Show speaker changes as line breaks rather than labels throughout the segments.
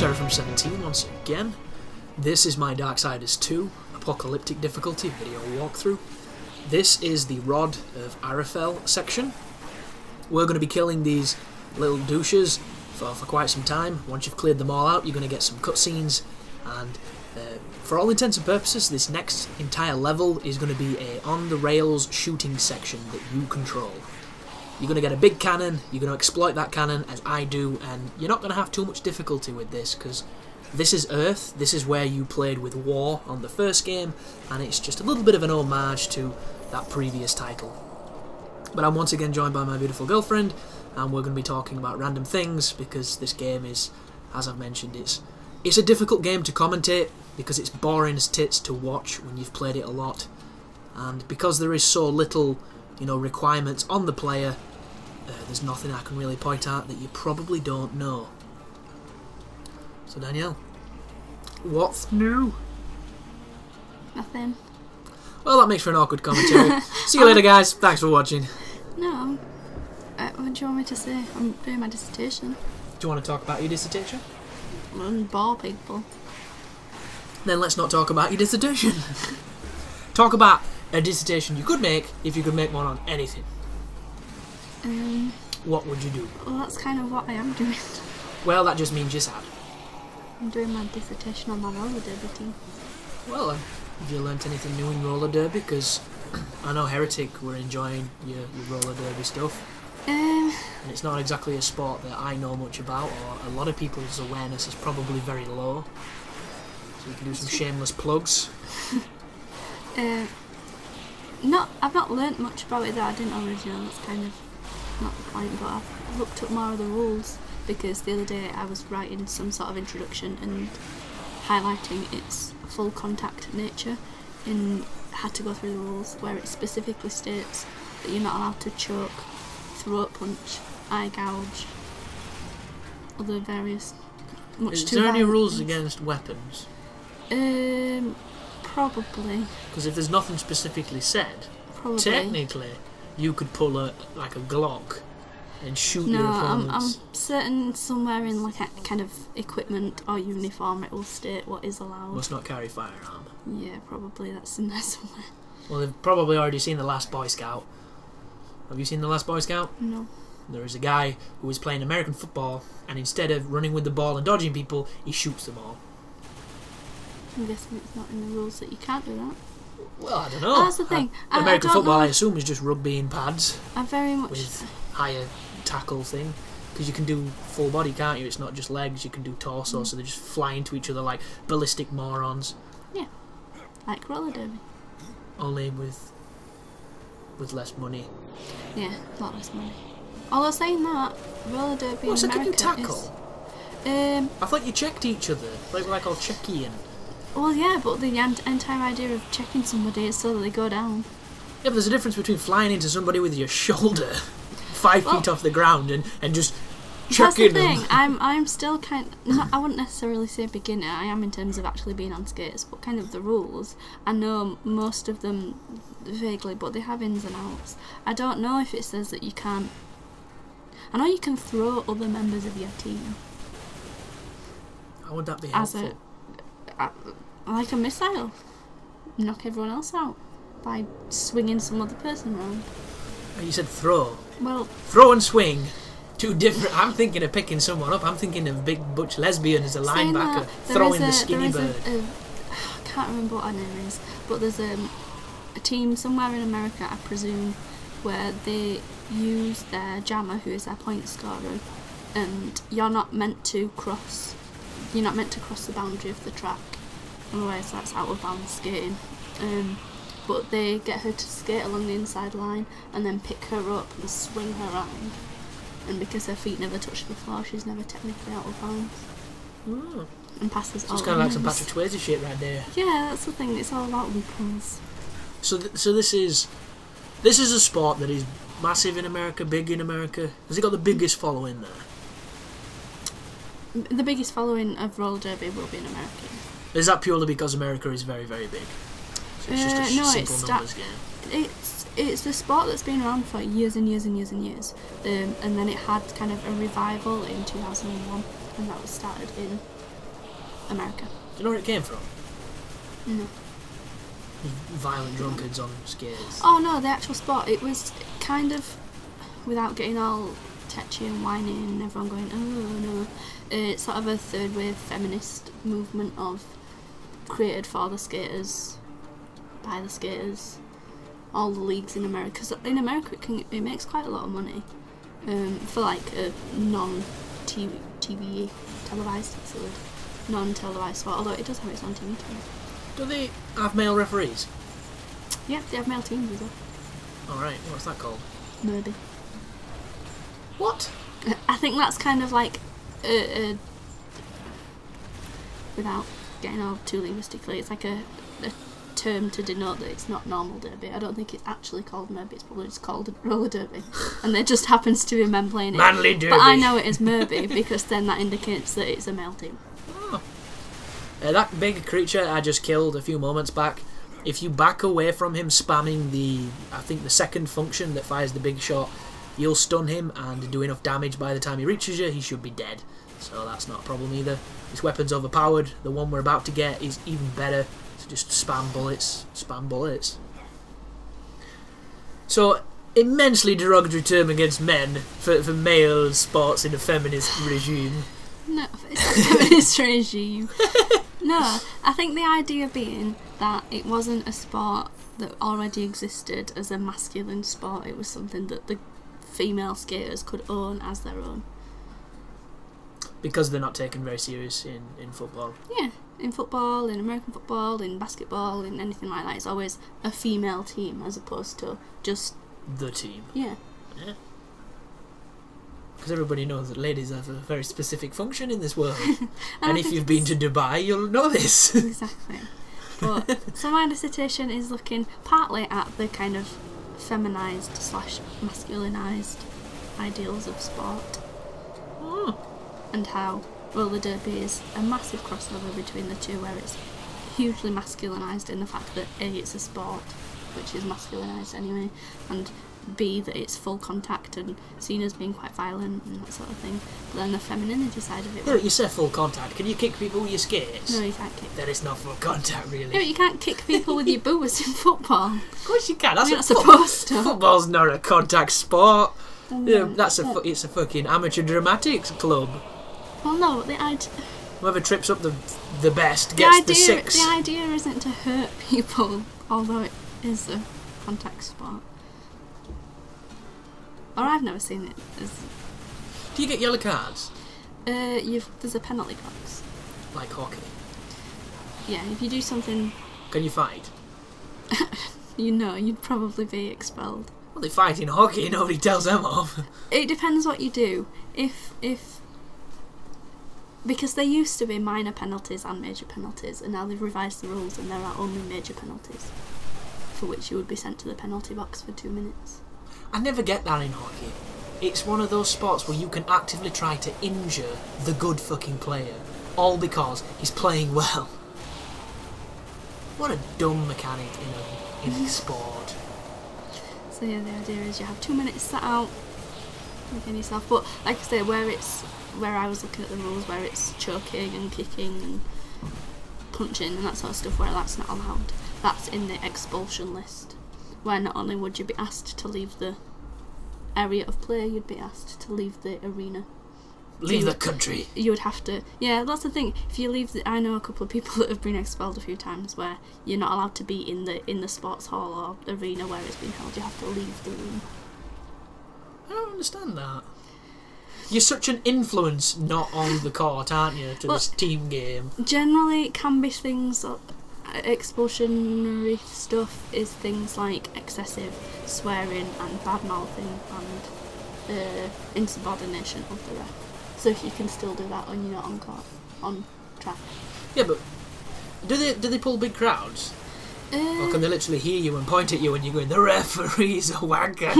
Seraphim17 once again. This is my Darksiders 2 Apocalyptic difficulty video walkthrough. This is the Rod of Arafel section. We're going to be killing these little douches for quite some time. Once you've cleared them all out, you're going to get some cutscenes, and for all intents and purposes, this next entire level is going to be a on-the-rails shooting section that you control. You're going to get a big cannon, you're going to exploit that cannon, as I do, and you're not going to have too much difficulty with this, because this is Earth, this is where you played with War on the first game, and it's just a little bit of an homage to that previous title. But I'm once again joined by my beautiful girlfriend, and we're going to be talking about random things, because this game is, as I've mentioned, it's a difficult game to commentate, because it's boring as tits to watch when you've played it a lot, and because there is so little, requirements on the player, there's nothing I can really point out that you probably don't know. So Danielle, what's new?
Nothing.
Well, that makes for an awkward commentary. See you later, guys. Thanks for watching.
No. What do you want me to say? I'm doing my dissertation.
Do you want to talk about your dissertation?
Bore people.
Then let's not talk about your dissertation. Talk about a dissertation you could make if you could make one on anything. What would you do?
Well, that's kind of what I am doing.
Well, that just means you're sad.
I'm doing my dissertation on my roller derby team.
Well, have you learnt anything new in roller derby? Because I know Heretic were enjoying your roller derby stuff. And it's not exactly a sport that I know much about, or a lot of people's awareness is probably very low. So you can do some shameless plugs.
I've not learnt much about it that I didn't originally. That's kind of not the point, but I've looked up more of the rules, because the other day I was writing some sort of introduction and highlighting its full contact nature, and had to go through the rules where it specifically states that you're not allowed to choke, throat punch, eye gouge, other various
Is there any rules against weapons?
Probably.
Because if there's nothing specifically said,
Probably.
Technically you could pull a Glock and shoot your opponents.
I'm certain somewhere in like a kind of equipment or uniform it will state what is allowed.
Must not carry firearm.
Yeah, probably that's in there somewhere.
Well, they've probably already seen The Last Boy Scout. Have you seen The Last Boy Scout?
No.
There is a guy who is playing American football, and instead of running with the ball and dodging people, he shoots them all.
I'm guessing it's not in the rules that you can't do that.
Well, I don't know.
That's the thing.
American
I don't
football,
know.
I assume, is just rugby in pads.
I very much
with higher tackle thing, because you can do full body, can't you? It's not just legs, you can do torso, so they just fly into each other like ballistic morons.
Yeah, like roller derby.
Only with less money.
Yeah, a lot less money. Although saying that, roller derby in
Can you
America
tackle?
is...
I thought you checked each other, like all checky-in.
Well, yeah, but the entire idea of checking somebody is so that they go down.
Yeah, but there's a difference between flying into somebody with your shoulder 5 feet off the ground and just checking them.
That's the thing. I'm still I wouldn't necessarily say beginner. I am in terms of actually being on skates, but kind of the rules. I know most of them vaguely, but they have ins and outs. I don't know if it says that you can't. I know you can throw other members of your team.
How would that be helpful?
Like a missile. Knock everyone else out by swinging some other person around.
Oh, you said throw.
Well,
throw and swing. Two different. I'm thinking of picking someone up. I'm thinking of big butch lesbian as a linebacker throwing the skinny bird.
I can't remember what her name is, but there's a team somewhere in America, I presume, where they use their jammer, who is their point scorer, and you're not meant to cross the boundary of the track, otherwise that's out of bounds skating. But they get her to skate along the inside line and then pick her up and swing her around, and because her feet never touch the floor, she's never technically out of bounds.
Mm.
And passes all.
It's kind of like some Patrick Swayze shit right there.
Yeah, that's the thing. It's all about loopholes.
So this is a sport that is massive in America, big in America. Has it got the biggest following there?
The biggest following of roller derby will be in America.
Is that purely because America is very, very big? So it's just a simple numbers game.
It's a sport that's been around for years and years and years and years. And then it had kind of a revival in 2001, and that was started in America.
Do you know where it came from?
No.
Violent drunkards on skaters.
Oh no, the actual sport. It was kind of, without getting all tetchy and whiny and everyone going, oh no, it's sort of a third wave feminist movement of created for the skaters, by the skaters, all the leagues in America. Because in America it makes quite a lot of money for like a non-TV televised facility, non-televised sport, although it does have its own TV too.
Do they have male referees?
Yeah, they have male teams as well.
Alright, what's that called?
Maybe.
What?
I think that's kind of like without getting all too linguistically, it's like a term to denote that it's not normal derby. I don't think it's actually called Merby, it's probably just called roller derby. And there just happens to be men playing it.
Manly derby.
But I know it is Merby because then that indicates that it's a male team.
Oh. That big creature I just killed a few moments back, if you back away from him spamming the second function that fires the big shot, you'll stun him and do enough damage. By the time he reaches you, he should be dead. So that's not a problem either. This weapon's overpowered. The one we're about to get is even better. So just spam bullets, spam bullets. So, immensely derogatory term against men for male sports in a feminist regime.
No, it's a feminist regime. No, I think the idea being that it wasn't a sport that already existed as a masculine sport. It was something that the female skaters could own as their own.
Because they're not taken very serious in football.
Yeah, in football, in American football, in basketball, in anything like that, it's always a female team as opposed to just
the team.
Yeah.
Yeah. Because everybody knows that ladies have a very specific function in this world. and if you've been to Dubai, you'll know this.
Exactly. But so my dissertation is looking partly at the kind of feminised / masculinised ideals of sport.
Oh.
And how roller derby is a massive crossover between the two, where it's hugely masculinised in the fact that A, it's a sport, which is masculinised anyway, and B, that it's full contact and seen as being quite violent and that sort of thing. But then the femininity side of it...
Yeah, you say full contact. Can you kick people with your skates?
No, you can't kick.
Then it's not full contact, really.
Yeah, but you can't kick people with your boots in football.
Of course you can.
You're not supposed to.
Football's not a contact sport.
Yeah,
it's a fucking amateur dramatics club.
Well, no, the idea...
Whoever trips up the best gets the six.
The idea isn't to hurt people, although it is a contact sport. Or I've never seen it as...
Do you get yellow cards?
There's a penalty box.
Like hockey?
Yeah, if you do something...
Can you fight?
You'd probably be expelled.
Well, they fight in hockey, nobody tells them off.
It depends what you do. Because there used to be minor penalties and major penalties, and now they've revised the rules and there are only major penalties, for which you would be sent to the penalty box for 2 minutes.
I never get that in hockey. It's one of those sports where you can actively try to injure the good fucking player, all because he's playing well. What a dumb mechanic in a sport.
So yeah, the idea is you have 2 minutes set out within yourself, but like I say, where I was looking at the rules, where it's choking and kicking and punching and that sort of stuff, where that's not allowed, that's in the expulsion list, where not only would you be asked to leave the area of play, you'd be asked to leave the arena.
Leave the country.
You would have to... Yeah, that's the thing. If you leave I know a couple of people that have been expelled a few times where you're not allowed to be in the sports hall or arena where it's been held. You have to leave the room.
I don't understand that. You're such an influence not on the court, aren't you, to this team game?
Generally, it can be things... expulsionary stuff is things like excessive swearing and bad-mouthing and insubordination of the ref. So if you can still do that when you're not on court, on track.
Yeah, but do they pull big crowds? Or can they literally hear you and point at you when you're going, the referee's a wanker?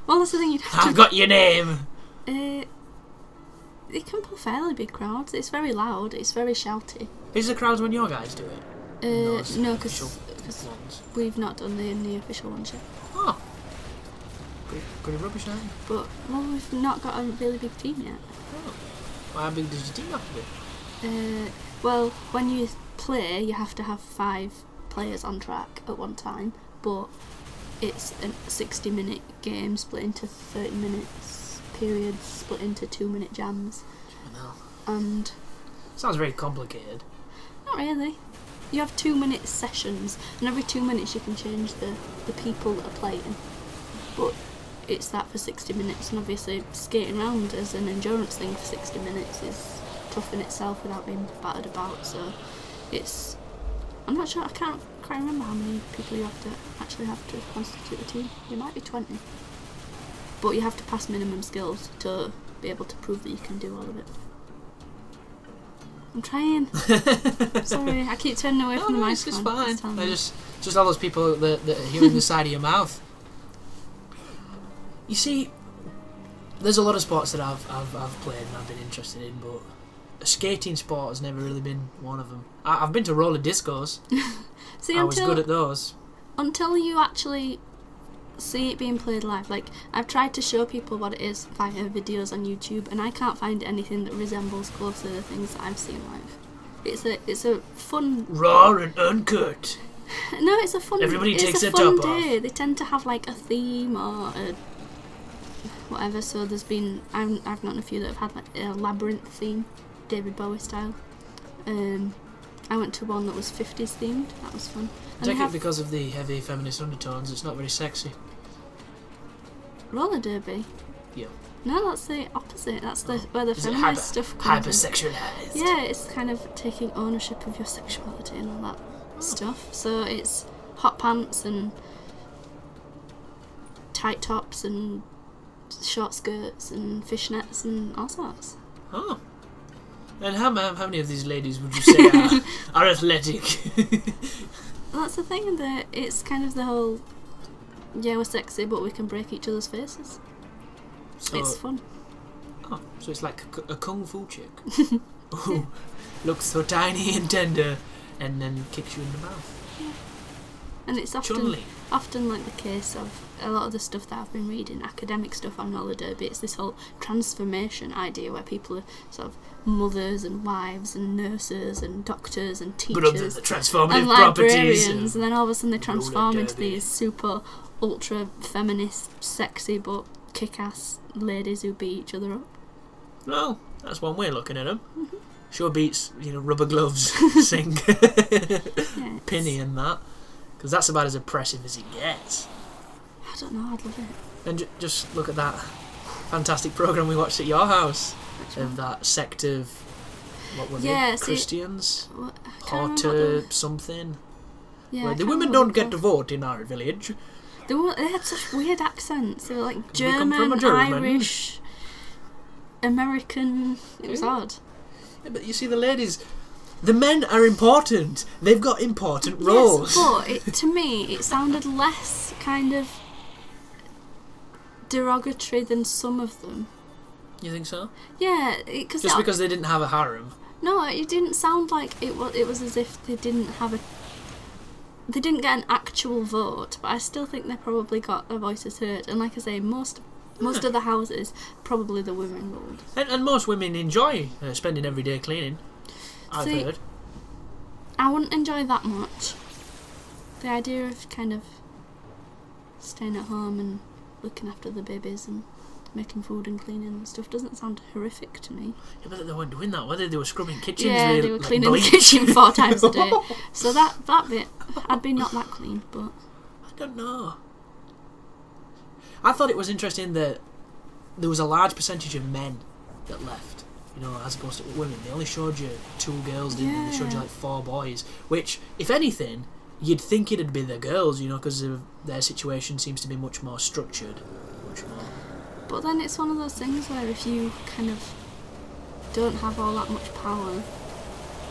Well, that's the thing,
I've got your name.
It can pull fairly big crowds. It's very loud, it's very shouty.
Is the crowds when your guys do it?
No, because we've not done the official ones yet.
Oh. Pretty rubbish, aren't you?
But, well, we've not got a really big team yet.
Oh. Well, how big does your team have to be?
Well, when you play, you have to have 5 players on track at one time, but it's a 60-minute game split into 30 minutes periods, split into 2-minute jams. And
sounds very complicated.
Not really. You have 2-minute sessions, and every 2 minutes you can change the people that are playing. But it's that for 60 minutes, and obviously skating around as an endurance thing for 60 minutes is tough in itself without being battered about. So it's, I'm not sure, I can't quite remember how many people you actually have to constitute a team. It might be 20. But you have to pass minimum skills to be able to prove that you can do all of it. I'm trying. Sorry, I keep turning away from the microphone.
It's fine. They're just all those people that are hearing the side of your mouth. You see, there's a lot of sports that I've played and I've been interested in, but a skating sport has never really been one of them. I've been to roller discos.
See,
I was good at those.
Until you actually see it being played live. Like, I've tried to show people what it is via videos on YouTube, and I can't find anything that resembles closely the things that I've seen live. It's a fun,
raw and uncut.
No, it's a fun.
Everybody takes their
fun
top
day.
off.
They tend to have like a theme or a whatever. So there's been I've known a few that have had like a labyrinth theme, David Bowie style. I went to one that was 50s themed. That was fun.
I take it because of the heavy feminist undertones. It's not very sexy.
Roller derby.
Yeah.
No, that's the opposite. That's where the feminist stuff comes in.
Hypersexualized.
Yeah, it's kind of taking ownership of your sexuality and all that stuff. So it's hot pants and tight tops and short skirts and fishnets and all sorts.
Oh. And how many of these ladies would you say are athletic?
Well, that's the thing, that it's kind of the whole, yeah, we're sexy, but we can break each other's faces. So, it's fun.
Oh, so it's like a kung fu chick. Ooh, looks so tiny and tender, and then kicks you in the mouth.
Yeah. And it's often like the case of a lot of the stuff that I've been reading, academic stuff on roller derby. It's this whole transformation idea where people are sort of mothers and wives and nurses and doctors and teachers
the transformative
and librarians, and then all of a sudden they transform into
derby.
these super ultra feminist, sexy but kick-ass ladies who beat each other up.
Well, that's one way of looking at them. Mm-hmm. Sure beats, rubber gloves, sing, pinny and that, because that's about as oppressive as it gets.
I don't know, I'd love it.
And just look at that fantastic programme we watched at your house of that sect of, what were they, Christians? Horta something.
Yeah,
where the women don't get to vote in our village.
They had such weird accents. They were like German, Irish, American. It was odd.
Yeah, but you see, the ladies, the men are important. They've got important roles.
Yes, but to me, it sounded less kind of derogatory than some of them.
You think so?
Yeah,
just because they didn't have a harem.
No, it didn't sound like it was as if they didn't have they didn't get an actual vote, but I still think they probably got their voices heard. And like I say, most of the houses, probably the women ruled.
And most women enjoy spending every day cleaning. I've heard.
I wouldn't enjoy that much. The idea of kind of staying at home and looking after the babies and making food and cleaning and stuff doesn't sound horrific to me.
Yeah, but they weren't doing that, were they? They were scrubbing kitchens.
Yeah, they were cleaning the kitchen 4 times a day. So that bit, I'd be not that clean, but
I don't know. I thought it was interesting that there was a large percentage of men that left, as opposed to women. They only showed you 2 girls, didn't they? They showed you like 4 boys, which, if anything, you'd think it'd be the girls, because their situation seems to be much more structured, much more.
But then it's one of those things where if you kind of don't have all that much power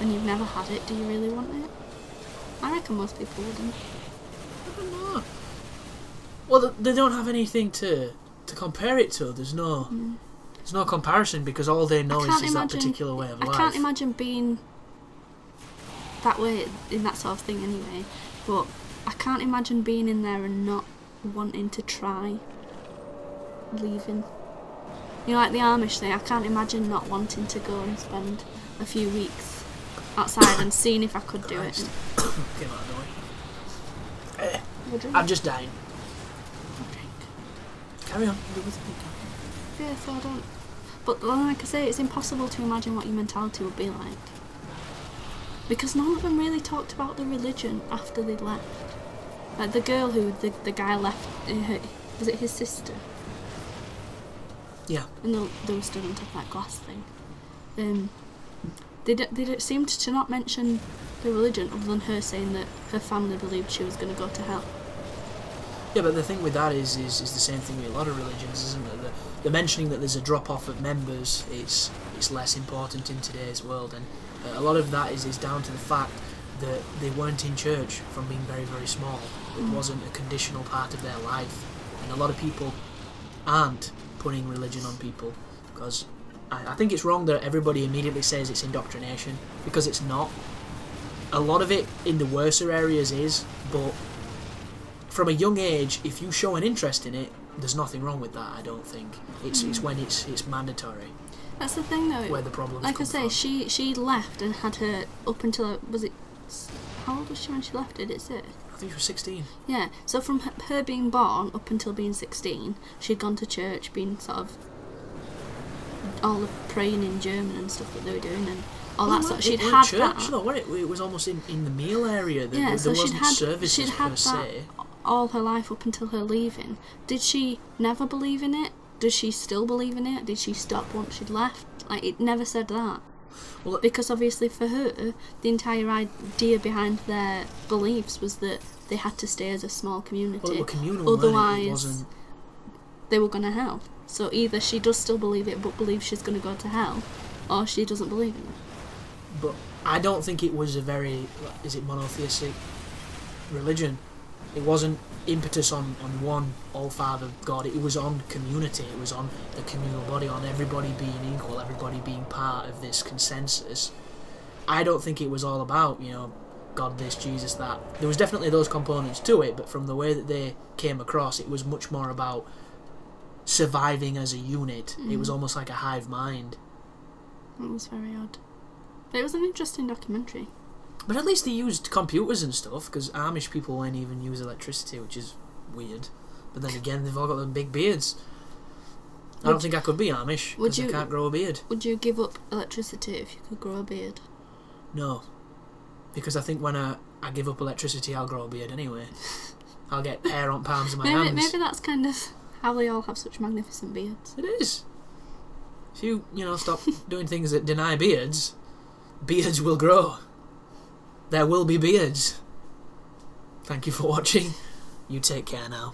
and you've never had it, do you really want it? I reckon most people wouldn't.
I don't know. Well, they don't have anything to compare it to. There's no comparison, because all they know is that particular way of life.
I can't imagine being that way in that sort of thing anyway, but I can't imagine being in there and not wanting to try leaving. You know, like the Amish thing, I can't imagine not wanting to go and spend a few weeks outside and seeing if I could do it.
Came out of the way. I'm just dying. Carry on.
Yeah, so I don't... But like I say, it's impossible to imagine what your mentality would be like. Because none of them really talked about the religion after they'd left. Like the girl who the guy left, was it his sister?
Yeah.
And they were stood on top of that glass thing. They seemed to not mention the religion other than her saying that her family believed she was going to go to hell.
Yeah, but the thing with that is the same thing with a lot of religions, isn't it? The mentioning that there's a drop-off of members, it's less important in today's world, and a lot of that is down to the fact that they weren't in church from being very, very small. It wasn't a conditional part of their life, and a lot of people aren't putting religion on people, because I think it's wrong that everybody immediately says it's indoctrination, because it's not. A lot of it in the worser areas is, but from a young age, if you show an interest in it, there's nothing wrong with that, I don't think. It's when it's mandatory.
That's the thing, though.
Where the problems
like
come
I say,
from.
she left and had her up until, was it, how old was she when she left? Did it say?
I think she was 16.
Yeah, so from her being born up until being 16, she'd gone to church, been sort of all the praying in German and stuff that they were doing, and all that sort. She'd had
church,
that.
No, it was almost in the meal area.
Yeah, so
there wasn't services
she'd had
per se.
that all her life up until her leaving. Did she never believe in it? Does she still believe in it? Did she stop once she'd left? Like, it never said that. Well, because obviously for her, the entire idea behind their beliefs was that they had to stay as a small community.
Well, it was communal,
otherwise,
it wasn't...
they were going to hell. So either she does still believe it but believes she's going to go to hell, or she doesn't believe in it.
But I don't think it was a very, is it monotheistic religion? It wasn't impetus on one all-father God. It was on community. It was on the communal body, on everybody being equal, everybody being part of this consensus. I don't think it was all about, God this, Jesus that. There was definitely those components to it, but from the way that they came across, it was much more about surviving as a unit. It was almost like a hive mind.
It was very odd. But it was an interesting documentary.
But at least they used computers and stuff, because Amish people won't even use electricity, which is weird. But then again, they've all got them big beards. I don't think I could be Amish, because I can't grow a beard.
Would you give up electricity if you could grow a beard?
No. Because I think when I give up electricity, I'll grow a beard anyway. I'll get hair on palms of my hands.
Maybe that's kind of how they all have such magnificent beards.
It is. If you, stop doing things that deny beards, beards will grow. There will be beards. Thank you for watching. You take care now.